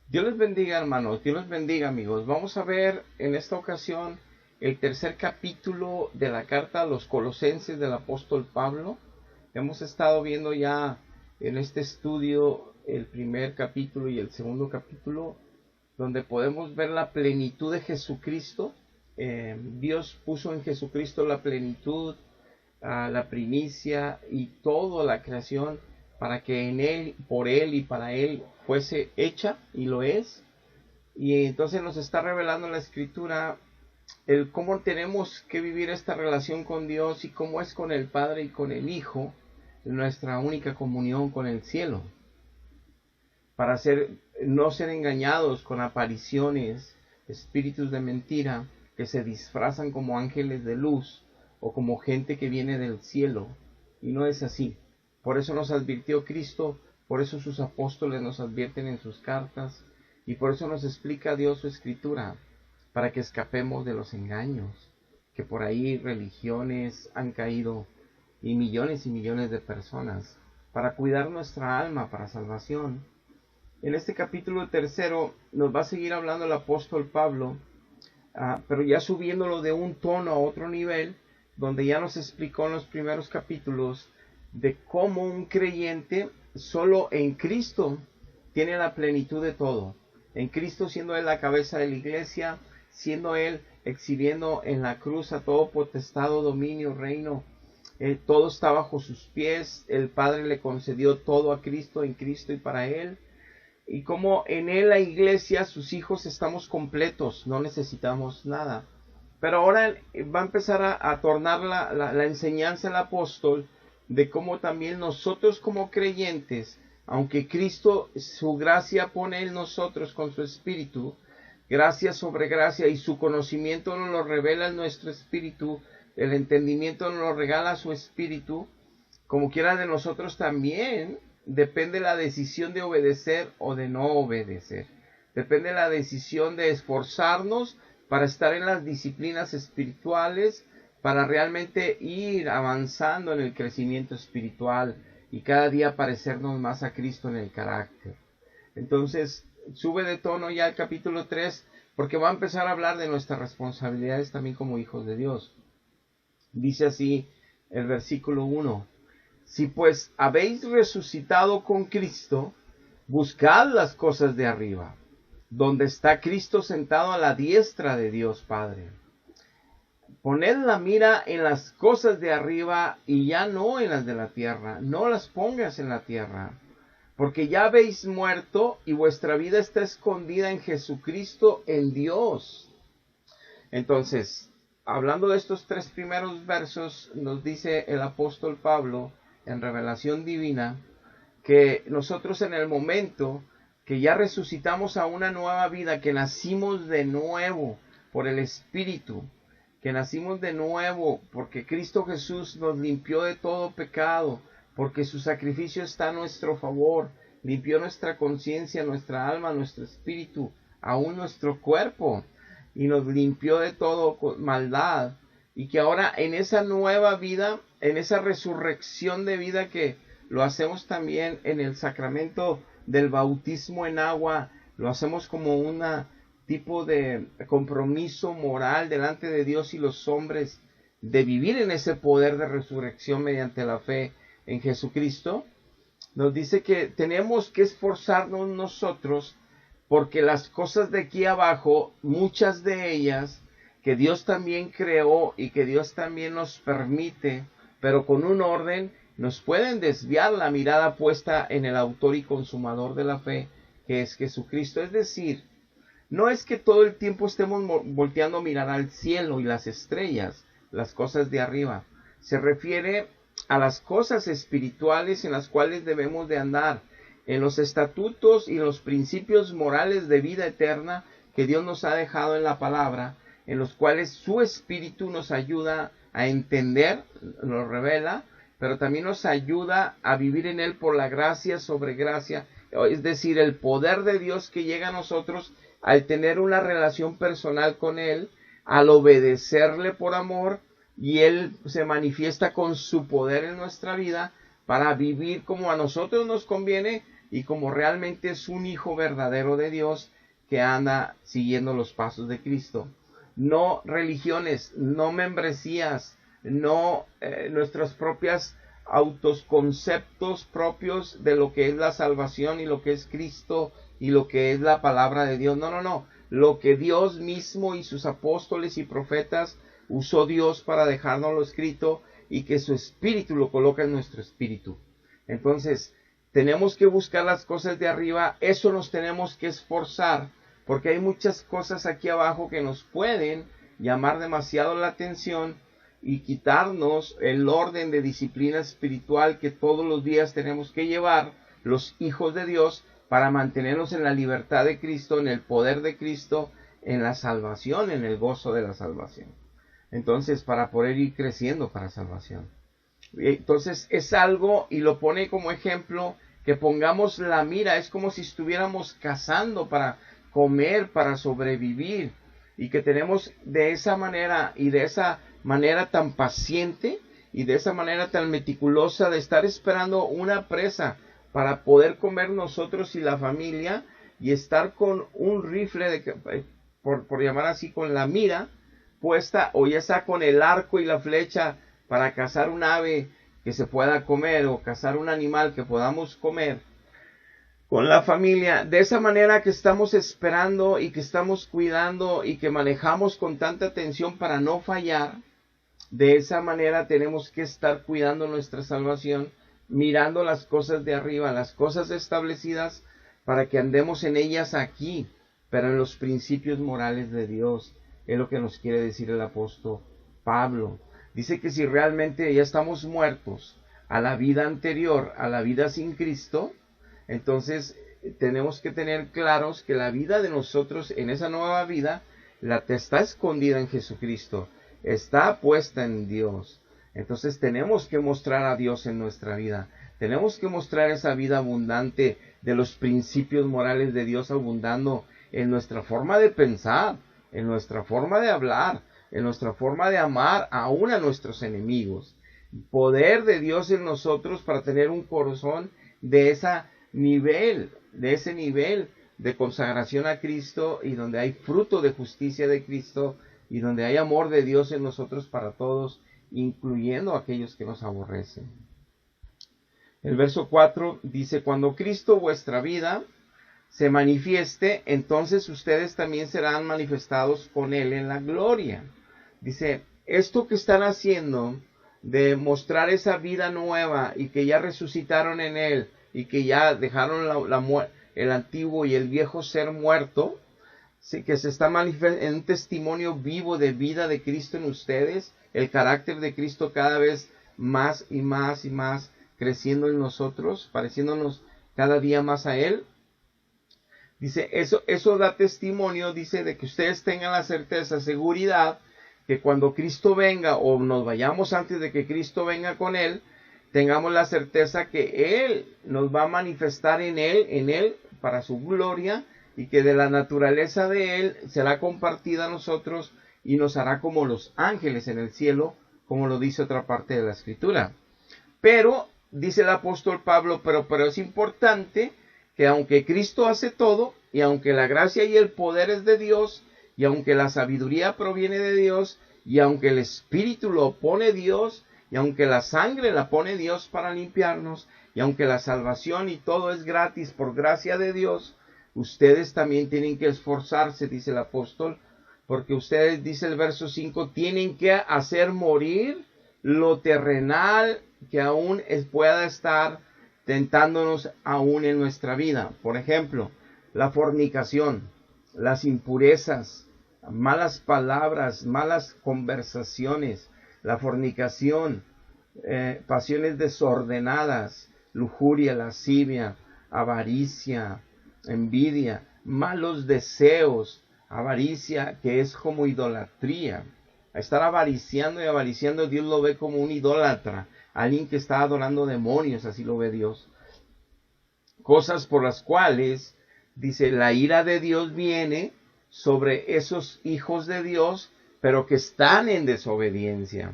Dios les bendiga, hermanos, Dios les bendiga, amigos. Vamos a ver en esta ocasión el tercer capítulo de la carta a los Colosenses del apóstol Pablo. Hemos estado viendo ya en este estudio el primer capítulo y el segundo capítulo, donde podemos ver la plenitud de Jesucristo. Dios puso en Jesucristo la plenitud, la primicia y toda la creación para que en Él, por Él y para Él fuese hecha, y lo es. Y entonces nos está revelando en la Escritura el cómo tenemos que vivir esta relación con Dios y cómo es con el Padre y con el Hijo, nuestra única comunión con el cielo, para no ser engañados con apariciones, espíritus de mentira que se disfrazan como ángeles de luz o como gente que viene del cielo, y no es así. Por eso nos advirtió Cristo, por eso sus apóstoles nos advierten en sus cartas, y por eso nos explica Dios su Escritura, para que escapemos de los engaños, que por ahí religiones han caído, y millones de personas, para cuidar nuestra alma para salvación. En este capítulo tercero nos va a seguir hablando el apóstol Pablo, pero ya subiéndolo de un tono a otro nivel, donde ya nos explicó en los primeros capítulos de cómo un creyente solo en Cristo tiene la plenitud de todo. En Cristo, siendo Él la cabeza de la iglesia, siendo Él exhibiendo en la cruz a todo potestado, dominio, reino, todo está bajo sus pies. El Padre le concedió todo a Cristo, en Cristo y para Él. Y como en Él, la iglesia, sus hijos, estamos completos, no necesitamos nada. Pero ahora va a empezar a tornar la enseñanza del apóstol de cómo también nosotros como creyentes, aunque Cristo, su gracia pone en nosotros con su espíritu, gracia sobre gracia, y su conocimiento nos lo revela en nuestro espíritu, el entendimiento nos lo regala su espíritu, como quiera de nosotros también depende la decisión de obedecer o de no obedecer. Depende la decisión de esforzarnos para estar en las disciplinas espirituales, para realmente ir avanzando en el crecimiento espiritual y cada día parecernos más a Cristo en el carácter. Entonces, sube de tono ya el capítulo 3, porque va a empezar a hablar de nuestras responsabilidades también como hijos de Dios. Dice así el versículo 1. Si pues habéis resucitado con Cristo, buscad las cosas de arriba, donde está Cristo sentado a la diestra de Dios Padre. Poned la mira en las cosas de arriba y ya no en las de la tierra. No las pongas en la tierra, porque ya habéis muerto y vuestra vida está escondida en Jesucristo, en Dios. Entonces, hablando de estos tres primeros versos, nos dice el apóstol Pablo en revelación divina que nosotros, en el momento que ya resucitamos a una nueva vida, que nacimos de nuevo por el Espíritu, que nacimos de nuevo porque Cristo Jesús nos limpió de todo pecado, porque su sacrificio está a nuestro favor, limpió nuestra conciencia, nuestra alma, nuestro espíritu, aún nuestro cuerpo, y nos limpió de todo maldad, y que ahora en esa nueva vida, en esa resurrección de vida, que lo hacemos también en el sacramento del bautismo en agua, lo hacemos como una tipo de compromiso moral delante de Dios y los hombres, de vivir en ese poder de resurrección mediante la fe en Jesucristo. Nos dice que tenemos que esforzarnos nosotros, porque las cosas de aquí abajo, muchas de ellas que Dios también creó y que Dios también nos permite, pero con un orden, nos pueden desviar la mirada puesta en el autor y consumador de la fe, que es Jesucristo. Es decir, no es que todo el tiempo estemos volteando a mirar al cielo y las estrellas, las cosas de arriba. Se refiere a las cosas espirituales en las cuales debemos de andar, en los estatutos y los principios morales de vida eterna que Dios nos ha dejado en la palabra, en los cuales su Espíritu nos ayuda a entender, nos revela, pero también nos ayuda a vivir en Él por la gracia sobre gracia, es decir, el poder de Dios que llega a nosotros al tener una relación personal con Él, al obedecerle por amor, y Él se manifiesta con su poder en nuestra vida para vivir como a nosotros nos conviene y como realmente es un hijo verdadero de Dios que anda siguiendo los pasos de Cristo. No religiones, no membresías, no nuestras propias autoconceptos propios de lo que es la salvación y lo que es Cristo y lo que es la palabra de Dios. No, no, no. Lo que Dios mismo y sus apóstoles y profetas usó Dios para dejárnoslo escrito y que su espíritu lo coloca en nuestro espíritu. Entonces, tenemos que buscar las cosas de arriba, eso nos tenemos que esforzar, porque hay muchas cosas aquí abajo que nos pueden llamar demasiado la atención y quitarnos el orden de disciplina espiritual que todos los días tenemos que llevar los hijos de Dios para mantenernos en la libertad de Cristo, en el poder de Cristo, en la salvación, en el gozo de la salvación. Entonces, para poder ir creciendo para salvación. Entonces, es algo, y lo pone como ejemplo, que pongamos la mira, es como si estuviéramos cazando para comer, para sobrevivir, y que tenemos de esa manera, y de esa manera tan paciente, y de esa manera tan meticulosa de estar esperando una presa, para poder comer nosotros y la familia, y estar con un rifle, por llamar así, con la mira puesta, o ya sea con el arco y la flecha, para cazar un ave que se pueda comer, o cazar un animal que podamos comer, con la familia, de esa manera que estamos esperando, y que estamos cuidando, y que manejamos con tanta atención para no fallar. De esa manera tenemos que estar cuidando nuestra salvación, mirando las cosas de arriba, las cosas establecidas, para que andemos en ellas aquí, pero en los principios morales de Dios. Es lo que nos quiere decir el apóstol Pablo. Dice que si realmente ya estamos muertos a la vida anterior, a la vida sin Cristo, entonces tenemos que tener claros que la vida de nosotros en esa nueva vida está escondida en Jesucristo, está puesta en Dios. Entonces tenemos que mostrar a Dios en nuestra vida, tenemos que mostrar esa vida abundante de los principios morales de Dios abundando en nuestra forma de pensar, en nuestra forma de hablar, en nuestra forma de amar aún a nuestros enemigos. Poder de Dios en nosotros para tener un corazón de ese nivel de consagración a Cristo, y donde hay fruto de justicia de Cristo, y donde hay amor de Dios en nosotros para todos, incluyendo a aquellos que nos aborrecen. El verso 4 dice: cuando Cristo vuestra vida se manifieste, entonces ustedes también serán manifestados con Él en la gloria. Dice, esto que están haciendo de mostrar esa vida nueva, y que ya resucitaron en Él, y que ya dejaron el antiguo y el viejo ser muerto, sí, que se está manifestando en un testimonio vivo de vida de Cristo en ustedes, el carácter de Cristo cada vez más y más y más creciendo en nosotros, pareciéndonos cada día más a Él. Dice, eso da testimonio, dice, de que ustedes tengan la certeza, seguridad, que cuando Cristo venga, o nos vayamos antes de que Cristo venga con Él, tengamos la certeza que Él nos va a manifestar en Él, para su gloria, y que de la naturaleza de Él será compartida a nosotros, y nos hará como los ángeles en el cielo, como lo dice otra parte de la Escritura. Pero, dice el apóstol Pablo, pero es importante que aunque Cristo hace todo, y aunque la gracia y el poder es de Dios, y aunque la sabiduría proviene de Dios, y aunque el Espíritu lo pone Dios, y aunque la sangre la pone Dios para limpiarnos, y aunque la salvación y todo es gratis por gracia de Dios, ustedes también tienen que esforzarse, dice el apóstol, porque ustedes, dice el verso 5, tienen que hacer morir lo terrenal que aún pueda estar tentándonos aún en nuestra vida. Por ejemplo, la fornicación, las impurezas, malas palabras, malas conversaciones, la fornicación, pasiones desordenadas, lujuria, lascivia, avaricia, envidia, malos deseos, avaricia que es como idolatría. Estar avariciando y avariciando, Dios lo ve como un idólatra, alguien que está adorando demonios, así lo ve Dios. Cosas por las cuales, dice, la ira de Dios viene sobre esos hijos de Dios, pero que están en desobediencia.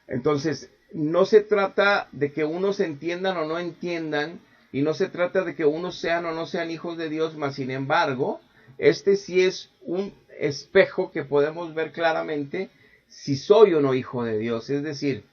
Entonces, no se trata de que unos entiendan o no entiendan y no se trata de que unos sean o no sean hijos de Dios, mas sin embargo, este sí es un espejo que podemos ver claramente si soy o no hijo de Dios. Es decir,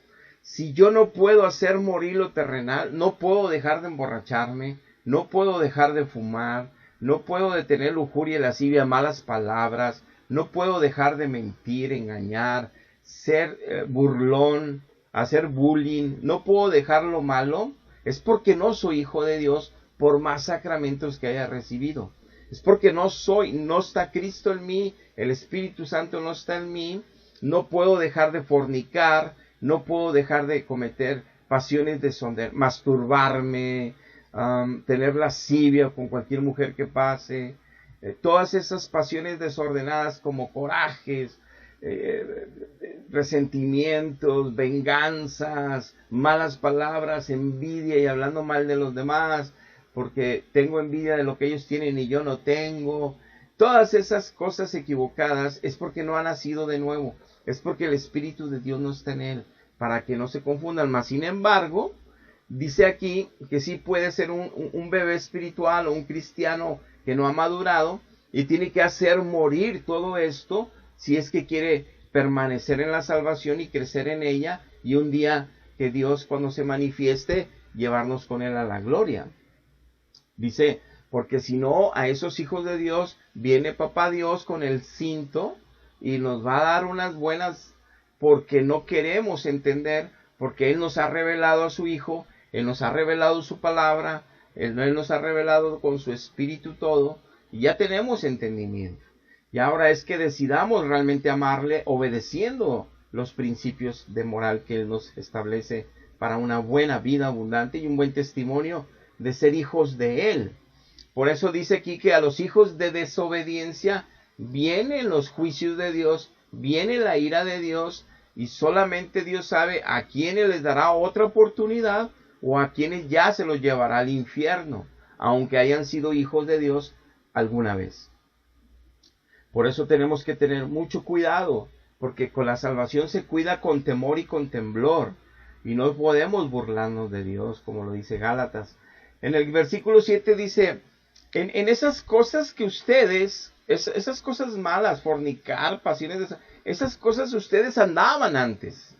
si yo no puedo hacer morir lo terrenal, no puedo dejar de emborracharme, no puedo dejar de fumar, no puedo detener lujuria y lascivia, malas palabras, no puedo dejar de mentir, engañar, ser burlón, hacer bullying, no puedo dejar lo malo, es porque no soy hijo de Dios por más sacramentos que haya recibido. Es porque no está Cristo en mí, el Espíritu Santo no está en mí, no puedo dejar de fornicar, no puedo dejar de cometer pasiones de masturbarme, tener lascivia con cualquier mujer que pase, todas esas pasiones desordenadas como corajes, resentimientos, venganzas, malas palabras, envidia y hablando mal de los demás, porque tengo envidia de lo que ellos tienen y yo no tengo. Todas esas cosas equivocadas es porque no ha nacido de nuevo, es porque el Espíritu de Dios no está en él, para que no se confundan más. Sin embargo, dice aquí que sí puede ser un bebé espiritual o un cristiano que no ha madurado y tiene que hacer morir todo esto si es que quiere permanecer en la salvación y crecer en ella, y un día que Dios, cuando se manifieste, llevarnos con él a la gloria. Dice, porque si no, a esos hijos de Dios viene papá Dios con el cinto y nos va a dar unas buenas, porque no queremos entender, porque Él nos ha revelado a su Hijo, Él nos ha revelado su palabra, Él nos ha revelado con su Espíritu todo, y ya tenemos entendimiento. Y ahora es que decidamos realmente amarle obedeciendo los principios de moral que Él nos establece para una buena vida abundante y un buen testimonio de ser hijos de Él. Por eso dice aquí que a los hijos de desobediencia vienen los juicios de Dios, viene la ira de Dios, y solamente Dios sabe a quienes les dará otra oportunidad o a quienes ya se los llevará al infierno, aunque hayan sido hijos de Dios alguna vez. Por eso tenemos que tener mucho cuidado, porque con la salvación se cuida con temor y con temblor, y no podemos burlarnos de Dios, como lo dice Gálatas. En el versículo 7 dice, en esas cosas que ustedes, esas cosas malas, fornicar, pasiones, esas cosas ustedes andaban antes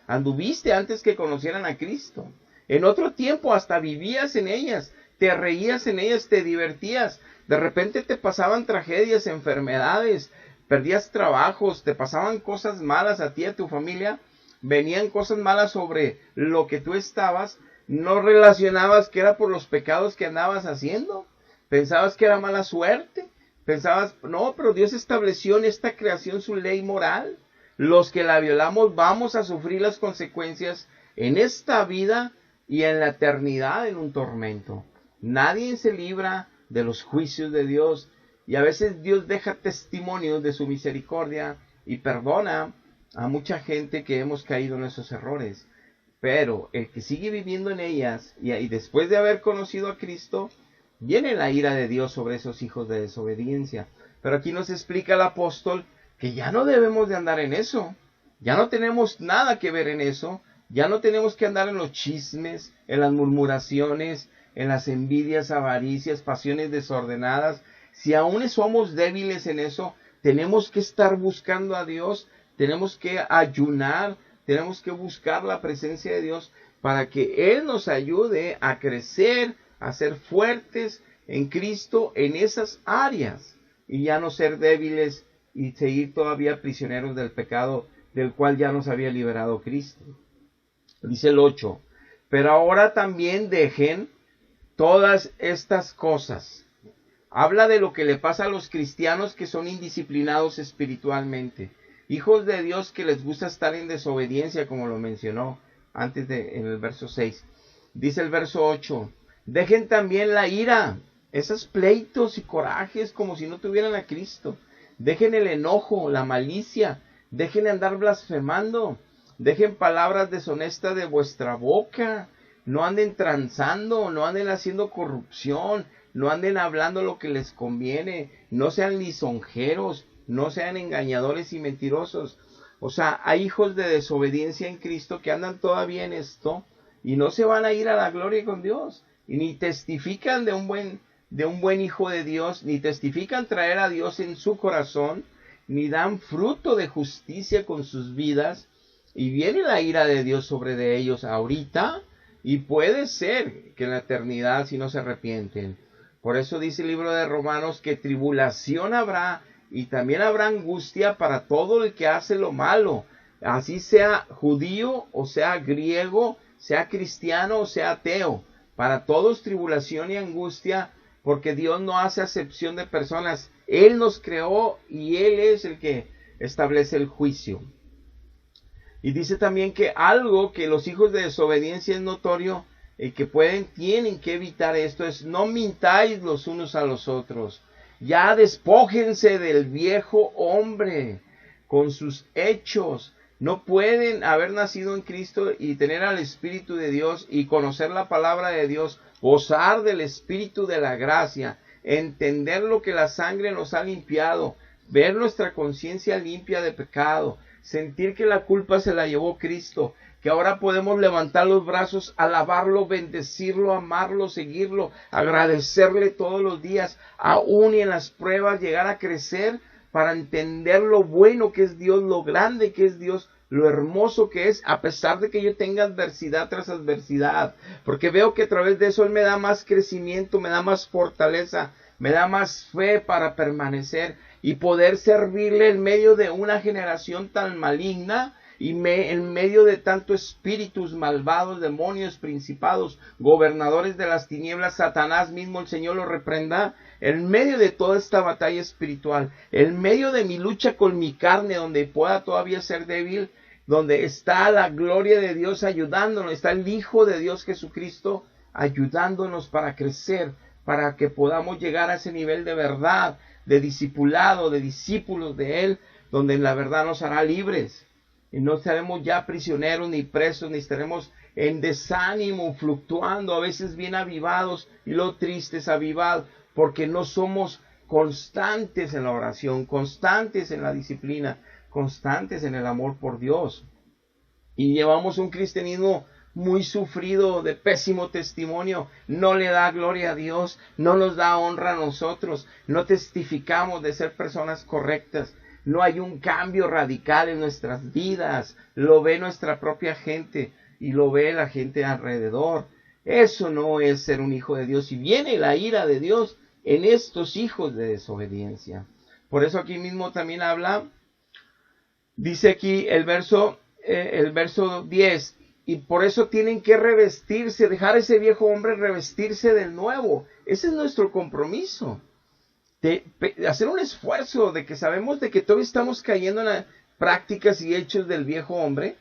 anduviste antes que conocieran a Cristo. En otro tiempo hasta vivías en ellas, te reías en ellas, te divertías. De repente te pasaban tragedias, enfermedades, perdías trabajos, te pasaban cosas malas a ti y a tu familia, venían cosas malas sobre lo que tú estabas, no relacionabas que era por los pecados que andabas haciendo, pensabas que era mala suerte, pensabas, no, pero Dios estableció en esta creación su ley moral, los que la violamos vamos a sufrir las consecuencias en esta vida y en la eternidad en un tormento. Nadie se libra de los juicios de Dios, y a veces Dios deja testimonios de su misericordia y perdona a mucha gente que hemos caído en esos errores, pero el que sigue viviendo en ellas y después de haber conocido a Cristo, viene la ira de Dios sobre esos hijos de desobediencia. Pero aquí nos explica el apóstol que ya no debemos de andar en eso, ya no tenemos nada que ver en eso, ya no tenemos que andar en los chismes, en las murmuraciones, en las envidias, avaricias, pasiones desordenadas. Si aún somos débiles en eso, tenemos que estar buscando a Dios, tenemos que ayunar, tenemos que buscar la presencia de Dios para que Él nos ayude a crecer, a ser fuertes en Cristo en esas áreas y ya no ser débiles y seguir todavía prisioneros del pecado del cual ya nos había liberado Cristo. Dice el 8, pero ahora también dejen todas estas cosas. Habla de lo que le pasa a los cristianos que son indisciplinados espiritualmente, hijos de Dios que les gusta estar en desobediencia, como lo mencionó antes en el verso 6. Dice el verso 8, dejen también la ira, esos pleitos y corajes como si no tuvieran a Cristo. Dejen el enojo, la malicia, dejen de andar blasfemando, dejen palabras deshonestas de vuestra boca. No anden transando, no anden haciendo corrupción, no anden hablando lo que les conviene, no sean lisonjeros, no sean engañadores y mentirosos. O sea, hay hijos de desobediencia en Cristo que andan todavía en esto y no se van a ir a la gloria con Dios. y ni testifican de un buen hijo de Dios, ni testifican traer a Dios en su corazón, ni dan fruto de justicia con sus vidas, y viene la ira de Dios sobre de ellos ahorita, y puede ser que en la eternidad si no se arrepienten. Por eso dice el libro de Romanos que tribulación habrá, y también habrá angustia para todo el que hace lo malo, así sea judío o sea griego, sea cristiano o sea ateo. Para todos tribulación y angustia, porque Dios no hace acepción de personas. Él nos creó y Él es el que establece el juicio. Y dice también que algo que los hijos de desobediencia es notorio, y que tienen que evitar esto, es no mintáis los unos a los otros. Ya despójense del viejo hombre con sus hechos. No pueden haber nacido en Cristo y tener al Espíritu de Dios y conocer la palabra de Dios, gozar del Espíritu de la gracia, entender lo que la sangre nos ha limpiado, ver nuestra conciencia limpia de pecado, sentir que la culpa se la llevó Cristo, que ahora podemos levantar los brazos, alabarlo, bendecirlo, amarlo, seguirlo, agradecerle todos los días, aún y en las pruebas, llegar a crecer para entender lo bueno que es Dios, lo grande que es Dios, lo hermoso que es, a pesar de que yo tenga adversidad tras adversidad, porque veo que a través de eso Él me da más crecimiento, me da más fortaleza, me da más fe para permanecer y poder servirle en medio de una generación tan maligna, y en medio de tanto espíritus malvados, demonios, principados, gobernadores de las tinieblas, Satanás mismo, el Señor lo reprenda, en medio de toda esta batalla espiritual, en medio de mi lucha con mi carne, donde pueda todavía ser débil, donde está la gloria de Dios ayudándonos, está el Hijo de Dios Jesucristo ayudándonos para crecer, para que podamos llegar a ese nivel de verdad, de discipulado, de discípulos de Él, donde en la verdad nos hará libres. Y no estaremos ya prisioneros ni presos, ni estaremos en desánimo, fluctuando, a veces bien avivados y luego tristes, avivados, porque no somos constantes en la oración, constantes en la disciplina, constantes en el amor por Dios. Y llevamos un cristianismo muy sufrido, de pésimo testimonio, no le da gloria a Dios, no nos da honra a nosotros, no testificamos de ser personas correctas. No hay un cambio radical en nuestras vidas. Lo ve nuestra propia gente y lo ve la gente alrededor. Eso no es ser un hijo de Dios. Y viene la ira de Dios en estos hijos de desobediencia. Por eso aquí mismo también habla, dice aquí el verso 10, y por eso tienen que revestirse, dejar ese viejo hombre, revestirse del nuevo. Ese es nuestro compromiso. De hacer un esfuerzo, de que sabemos de que todavía estamos cayendo en las prácticas y hechos del viejo hombre.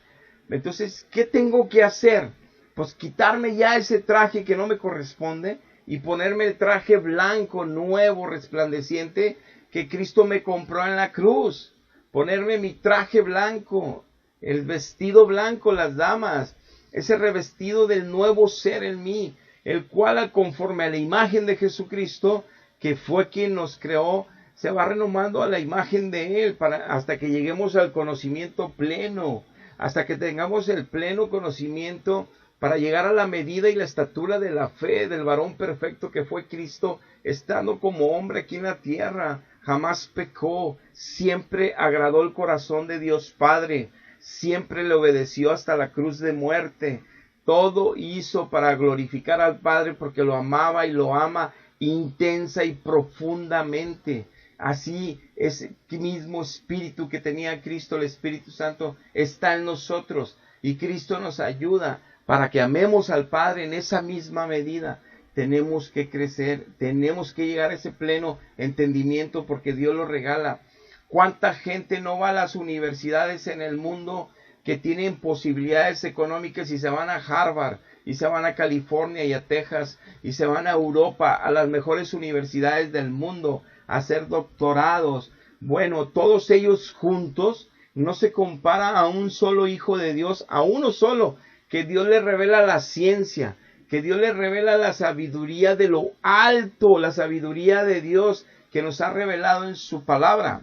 Entonces, ¿qué tengo que hacer? Pues quitarme ya ese traje que no me corresponde y ponerme el traje blanco, nuevo, resplandeciente, que Cristo me compró en la cruz. Ponerme mi traje blanco, el vestido blanco, las damas, ese revestido del nuevo ser en mí, el cual, conforme a la imagen de Jesucristo, que fue quien nos creó, se va renomando a la imagen de Él hasta que lleguemos al conocimiento pleno, hasta que tengamos el pleno conocimiento para llegar a la medida y la estatura de la fe del varón perfecto que fue Cristo, estando como hombre aquí en la tierra. Jamás pecó, siempre agradó el corazón de Dios Padre, siempre le obedeció hasta la cruz de muerte. Todo hizo para glorificar al Padre porque lo amaba y lo ama intensa y profundamente. Así ese mismo espíritu que tenía Cristo, el Espíritu Santo, está en nosotros, y Cristo nos ayuda para que amemos al Padre en esa misma medida. Tenemos que crecer, tenemos que llegar a ese pleno entendimiento porque Dios lo regala. ¿Cuánta gente no va a las universidades en el mundo que tienen posibilidades económicas y se van a Harvard, y se van a California y a Texas, y se van a Europa, a las mejores universidades del mundo, a hacer doctorados? Bueno, todos ellos juntos no se compara a un solo hijo de Dios, a uno solo, que Dios le revela la ciencia, que Dios le revela la sabiduría de lo alto, la sabiduría de Dios que nos ha revelado en su palabra.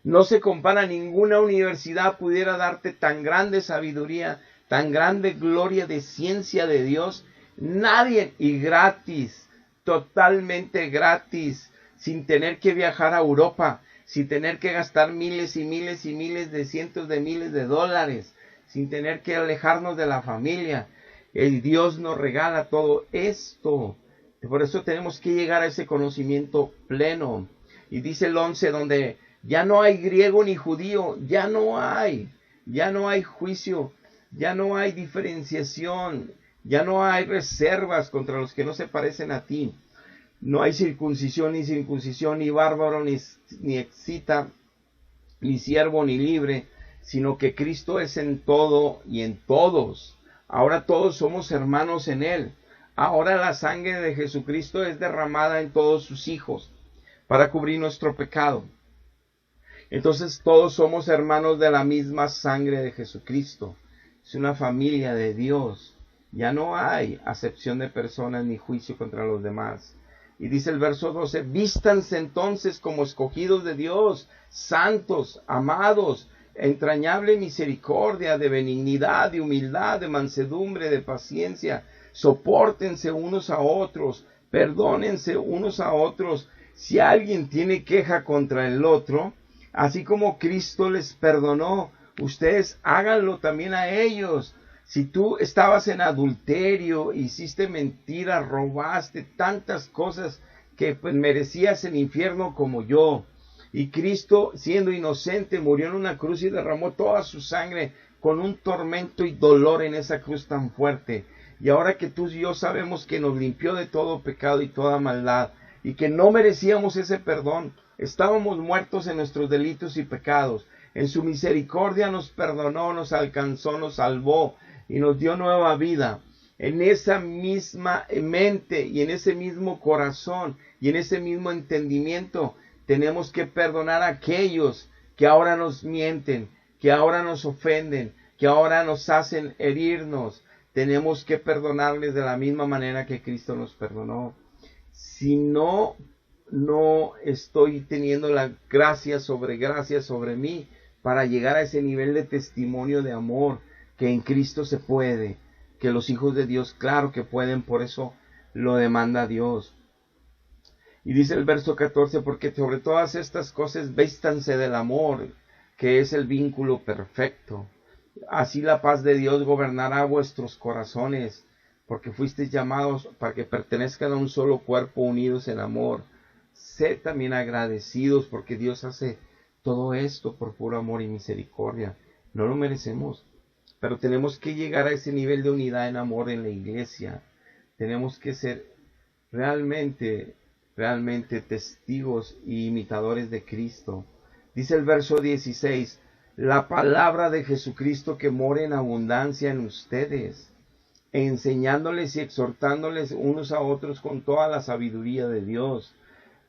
No se compara, ninguna universidad pudiera darte tan grande sabiduría, tan grande gloria de ciencia de Dios, Nadie, y gratis, totalmente gratis, sin tener que viajar a Europa, sin tener que gastar miles y miles y miles de cientos de miles de dólares, sin tener que alejarnos de la familia. El Dios nos regala todo esto. Por eso tenemos que llegar a ese conocimiento pleno. Y dice el 11, donde ya no hay griego ni judío, ya no hay juicio, ya no hay diferenciación, ya no hay reservas contra los que no se parecen a ti. No hay circuncisión, ni bárbaro, ni excita, ni siervo, ni libre, sino que Cristo es en todo y en todos. Ahora todos somos hermanos en Él. Ahora la sangre de Jesucristo es derramada en todos sus hijos para cubrir nuestro pecado. Entonces todos somos hermanos de la misma sangre de Jesucristo. Es una familia de Dios. Ya no hay acepción de personas ni juicio contra los demás. Y dice el verso 12, vístanse entonces como escogidos de Dios, santos, amados, entrañable misericordia, de benignidad, de humildad, de mansedumbre, de paciencia. Sopórtense unos a otros, perdónense unos a otros. Si alguien tiene queja contra el otro, así como Cristo les perdonó, ustedes háganlo también a ellos. Si tú estabas en adulterio, hiciste mentira, robaste tantas cosas que pues merecías el infierno como yo. Y Cristo, siendo inocente, murió en una cruz y derramó toda su sangre con un tormento y dolor en esa cruz tan fuerte. Y ahora que tú y yo sabemos que nos limpió de todo pecado y toda maldad, y que no merecíamos ese perdón, estábamos muertos en nuestros delitos y pecados. En su misericordia nos perdonó, nos alcanzó, nos salvó y nos dio nueva vida. En esa misma mente y en ese mismo corazón y en ese mismo entendimiento tenemos que perdonar a aquellos que ahora nos mienten, que ahora nos ofenden, que ahora nos hacen herirnos. Tenemos que perdonarles de la misma manera que Cristo nos perdonó. Si no estoy teniendo la gracia sobre mí para llegar a ese nivel de testimonio de amor que en Cristo se puede, que los hijos de Dios, claro que pueden, por eso lo demanda Dios. Y dice el verso 14, porque sobre todas estas cosas vístanse del amor, que es el vínculo perfecto. Así la paz de Dios gobernará vuestros corazones, porque fuisteis llamados para que pertenezcan a un solo cuerpo, unidos en amor. Sed también agradecidos, porque Dios hace todo esto por puro amor y misericordia. No lo merecemos, pero tenemos que llegar a ese nivel de unidad en amor en la iglesia. Tenemos que ser realmente testigos y imitadores de Cristo. Dice el verso 16, la palabra de Jesucristo que mora en abundancia en ustedes, enseñándoles y exhortándoles unos a otros con toda la sabiduría de Dios,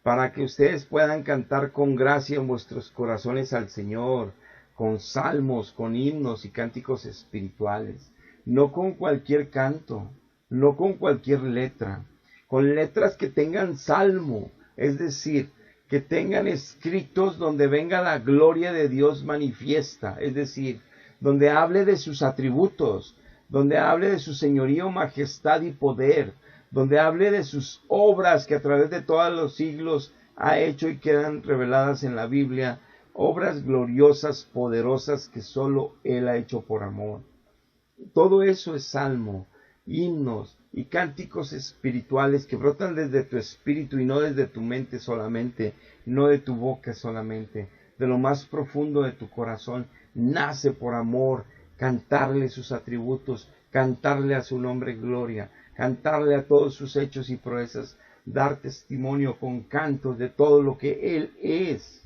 para que ustedes puedan cantar con gracia en vuestros corazones al Señor, con salmos, con himnos y cánticos espirituales, no con cualquier canto, no con cualquier letra, con letras que tengan salmo, es decir, que tengan escritos donde venga la gloria de Dios manifiesta, es decir, donde hable de sus atributos, donde hable de su señorío, majestad y poder, donde hable de sus obras que a través de todos los siglos ha hecho y quedan reveladas en la Biblia, obras gloriosas, poderosas que solo Él ha hecho por amor. Todo eso es salmo, himnos y cánticos espirituales que brotan desde tu espíritu y no desde tu mente solamente, no de tu boca solamente, de lo más profundo de tu corazón. Nace por amor, cantarle sus atributos, cantarle a su nombre gloria, cantarle a todos sus hechos y proezas, dar testimonio con cantos de todo lo que Él es.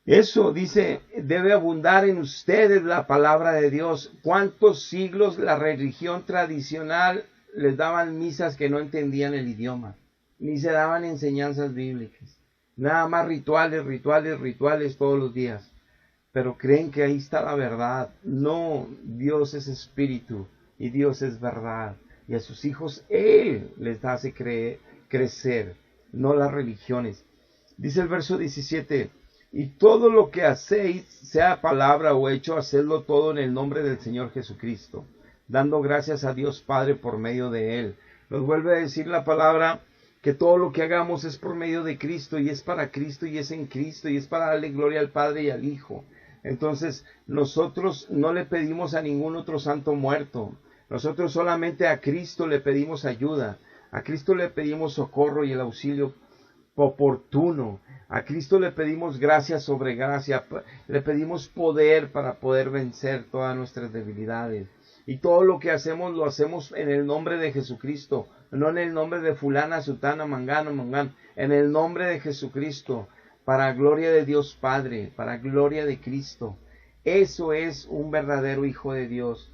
Eso dice, debe abundar en ustedes la palabra de Dios. ¿Cuántos siglos la religión tradicional les daban misas que no entendían el idioma? Ni se daban enseñanzas bíblicas. Nada más rituales todos los días. Pero creen que ahí está la verdad. No, Dios es espíritu y Dios es verdad. Y a sus hijos Él les hace crecer, no las religiones. Dice el verso 17, y todo lo que hacéis, sea palabra o hecho, hacedlo todo en el nombre del Señor Jesucristo, dando gracias a Dios Padre por medio de Él. Nos vuelve a decir la palabra que todo lo que hagamos es por medio de Cristo, y es para Cristo, y es en Cristo, y es para darle gloria al Padre y al Hijo. Entonces, nosotros no le pedimos a ningún otro santo muerto. Nosotros solamente a Cristo le pedimos ayuda. A Cristo le pedimos socorro y el auxilio oportuno. A Cristo le pedimos gracia sobre gracia. Le pedimos poder para poder vencer todas nuestras debilidades. Y todo lo que hacemos lo hacemos en el nombre de Jesucristo. No en el nombre de fulana, sutana, mangano, mangán. En el nombre de Jesucristo. Para gloria de Dios Padre. Para gloria de Cristo. Eso es un verdadero hijo de Dios.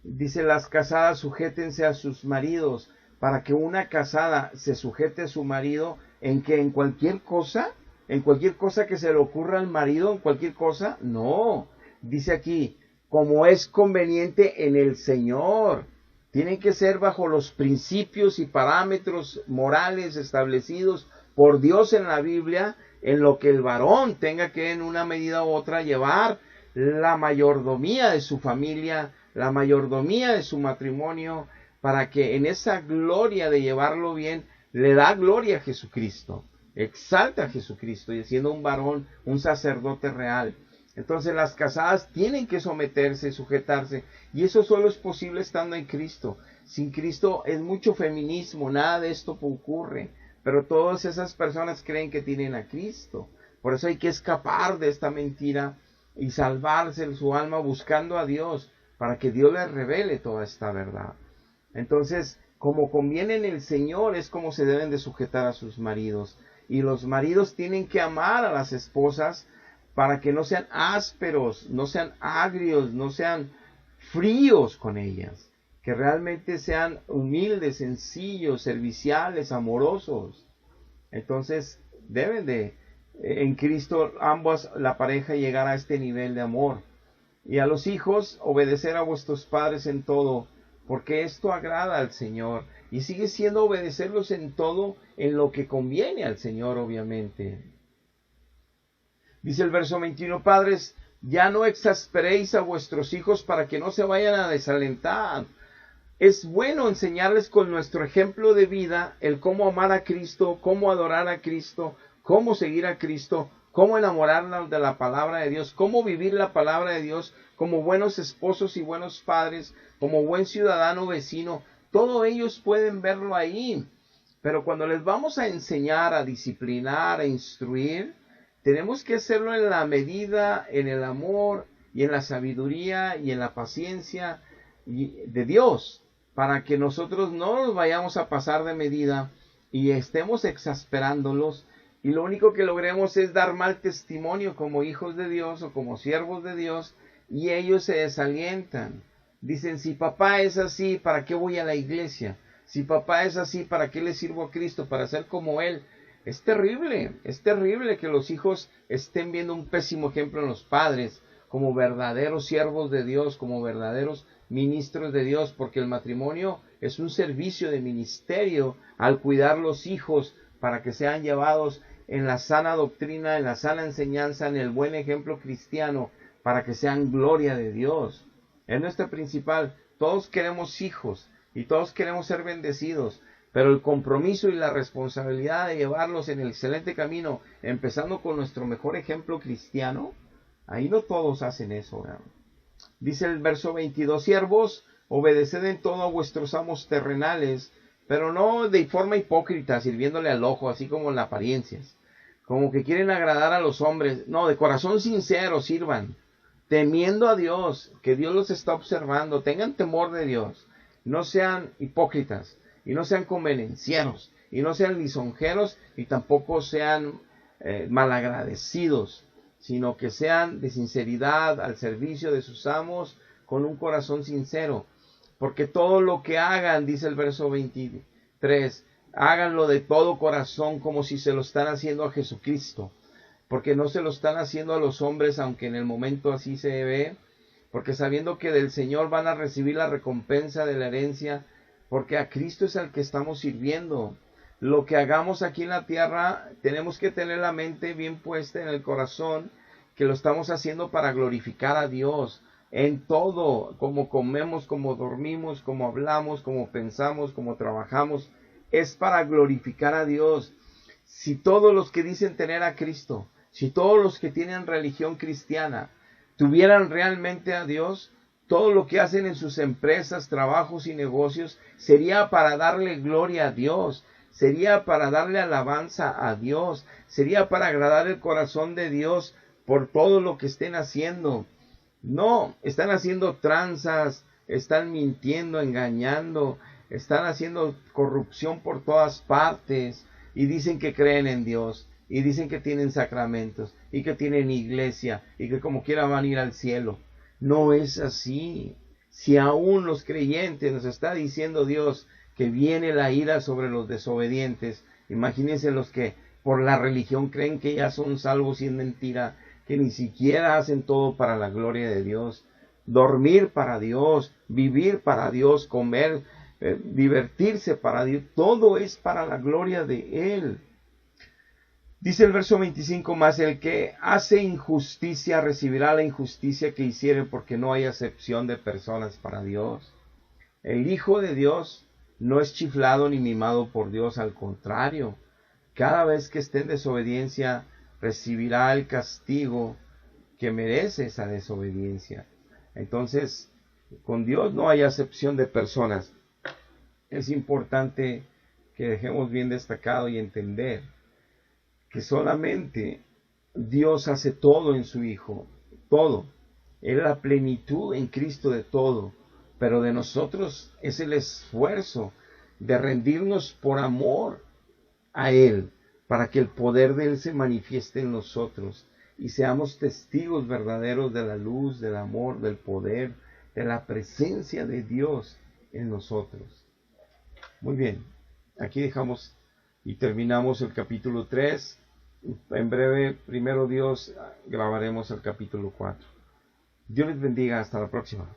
Dice, las casadas sujétense a sus maridos. Para que una casada se sujete a su marido, en que en cualquier cosa que se le ocurra al marido, en cualquier cosa, no. Dice aquí, como es conveniente en el Señor. Tienen que ser bajo los principios y parámetros morales establecidos por Dios en la Biblia, en lo que el varón tenga que en una medida u otra llevar la mayordomía de su familia, la mayordomía de su matrimonio, para que en esa gloria de llevarlo bien, le da gloria a Jesucristo, exalta a Jesucristo, y siendo un varón, un sacerdote real. Entonces las casadas tienen que someterse, sujetarse, y eso solo es posible estando en Cristo. Sin Cristo es mucho feminismo, nada de esto ocurre, pero todas esas personas creen que tienen a Cristo. Por eso hay que escapar de esta mentira y salvarse en su alma buscando a Dios, para que Dios les revele toda esta verdad. Entonces, como conviene en el Señor, es como se deben de sujetar a sus maridos. Y los maridos tienen que amar a las esposas para que no sean ásperos, no sean agrios, no sean fríos con ellas. Que realmente sean humildes, sencillos, serviciales, amorosos. Entonces, deben de, en Cristo, ambos, la pareja, llegar a este nivel de amor. Y a los hijos, obedecer a vuestros padres en todo, porque esto agrada al Señor, y sigue siendo obedecerlos en todo, en lo que conviene al Señor, obviamente. Dice el verso 21, padres, ya no exasperéis a vuestros hijos para que no se vayan a desalentar. Es bueno enseñarles con nuestro ejemplo de vida el cómo amar a Cristo, cómo adorar a Cristo, cómo seguir a Cristo, cómo enamorarnos de la palabra de Dios, cómo vivir la palabra de Dios como buenos esposos y buenos padres, como buen ciudadano vecino. Todos ellos pueden verlo ahí. Pero cuando les vamos a enseñar, a disciplinar, a instruir, tenemos que hacerlo en la medida, en el amor y en la sabiduría y en la paciencia de Dios, para que nosotros no nos vayamos a pasar de medida y estemos exasperándolos, y lo único que logremos es dar mal testimonio como hijos de Dios o como siervos de Dios, y ellos se desalientan. Dicen, si papá es así, ¿para qué voy a la iglesia? Si papá es así, ¿para qué le sirvo a Cristo? Para ser como Él. Es terrible que los hijos estén viendo un pésimo ejemplo en los padres, como verdaderos siervos de Dios, como verdaderos ministros de Dios, porque el matrimonio es un servicio de ministerio al cuidar los hijos para que sean llevados en la sana doctrina, en la sana enseñanza, en el buen ejemplo cristiano, para que sean gloria de Dios. Es nuestra principal. Todos queremos hijos y todos queremos ser bendecidos, pero el compromiso y la responsabilidad de llevarlos en el excelente camino, empezando con nuestro mejor ejemplo cristiano, ahí no todos hacen eso, ¿verdad? Dice el verso 22, siervos, obedeced en todo a vuestros amos terrenales, pero no de forma hipócrita, sirviéndole al ojo, así como en las apariencias, como que quieren agradar a los hombres. No, de corazón sincero sirvan, temiendo a Dios, que Dios los está observando. Tengan temor de Dios, no sean hipócritas, y no sean convenencieros, y no sean lisonjeros, y tampoco sean malagradecidos, sino que sean de sinceridad al servicio de sus amos, con un corazón sincero. Porque todo lo que hagan, dice el verso 23, háganlo de todo corazón, como si se lo están haciendo a Jesucristo. Porque no se lo están haciendo a los hombres, aunque en el momento así se ve, porque sabiendo que del Señor van a recibir la recompensa de la herencia, porque a Cristo es al que estamos sirviendo. Lo que hagamos aquí en la tierra, tenemos que tener la mente bien puesta en el corazón, que lo estamos haciendo para glorificar a Dios, en todo, como comemos, como dormimos, como hablamos, como pensamos, como trabajamos, es para glorificar a Dios. Si todos los que dicen tener a Cristo, si todos los que tienen religión cristiana tuvieran realmente a Dios, todo lo que hacen en sus empresas, trabajos y negocios sería para darle gloria a Dios, sería para darle alabanza a Dios, sería para agradar el corazón de Dios por todo lo que estén haciendo. No, están haciendo tranzas, están mintiendo, engañando, están haciendo corrupción por todas partes y dicen que creen en Dios y dicen que tienen sacramentos y que tienen iglesia y que como quiera van a ir al cielo. No es así. Si aún los creyentes nos está diciendo Dios que viene la ira sobre los desobedientes, imagínense los que por la religión creen que ya son salvos y es mentira, que ni siquiera hacen todo para la gloria de Dios. Dormir para Dios, vivir para Dios, comer, divertirse para Dios, todo es para la gloria de Él. Dice el verso 25 más, el que hace injusticia recibirá la injusticia que hiciere, porque no hay acepción de personas para Dios. El Hijo de Dios no es chiflado ni mimado por Dios, al contrario, cada vez que esté en desobediencia recibirá el castigo que merece esa desobediencia. Entonces, con Dios no hay acepción de personas. Es importante que dejemos bien destacado y entender que solamente Dios hace todo en su Hijo, todo. Él es la plenitud en Cristo de todo, pero de nosotros es el esfuerzo de rendirnos por amor a Él, para que el poder de Él se manifieste en nosotros y seamos testigos verdaderos de la luz, del amor, del poder, de la presencia de Dios en nosotros. Muy bien, aquí dejamos y terminamos el capítulo 3. En breve, primero Dios, grabaremos el capítulo 4. Dios les bendiga, hasta la próxima.